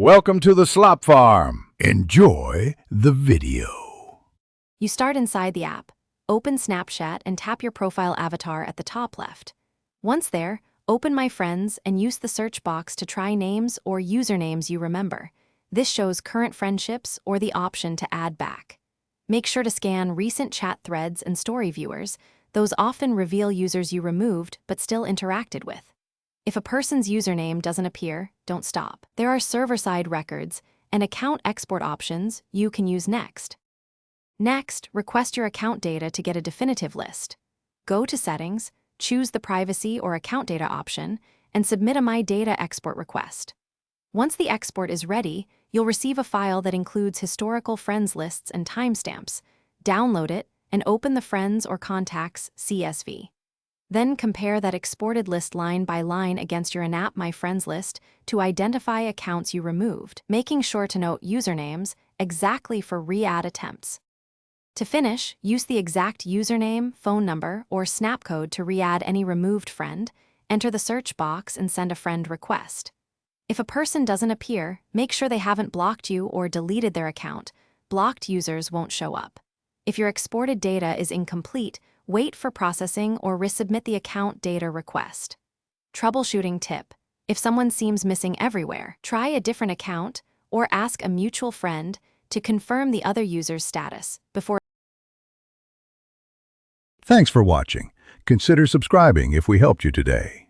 Welcome to the Slop Farm. Enjoy the video. You start inside the app, open Snapchat and tap your profile avatar at the top left. Once there, open My Friends and use the search box to try names or usernames you remember. This shows current friendships or the option to add back. Make sure to scan recent chat threads and story viewers. Those often reveal users you removed but still interacted with. If a person's username doesn't appear, don't stop. There are server-side records and account export options you can use next. Next, request your account data to get a definitive list. Go to Settings, choose the Privacy or Account Data option, and submit a My Data export request. Once the export is ready, you'll receive a file that includes historical friends lists and timestamps. Download it and open the Friends or Contacts CSV. Then compare that exported list line by line against your in-app My Friends list to identify accounts you removed, making sure to note usernames exactly for re-add attempts. To finish, use the exact username, phone number, or snap code to re-add any removed friend, enter the search box and send a friend request. If a person doesn't appear, make sure they haven't blocked you or deleted their account. Blocked users won't show up. If your exported data is incomplete, wait for processing or resubmit the account data request. Troubleshooting tip: if someone seems missing everywhere, try a different account or ask a mutual friend to confirm the other user's status before. Thanks for watching. Consider subscribing if we helped you today.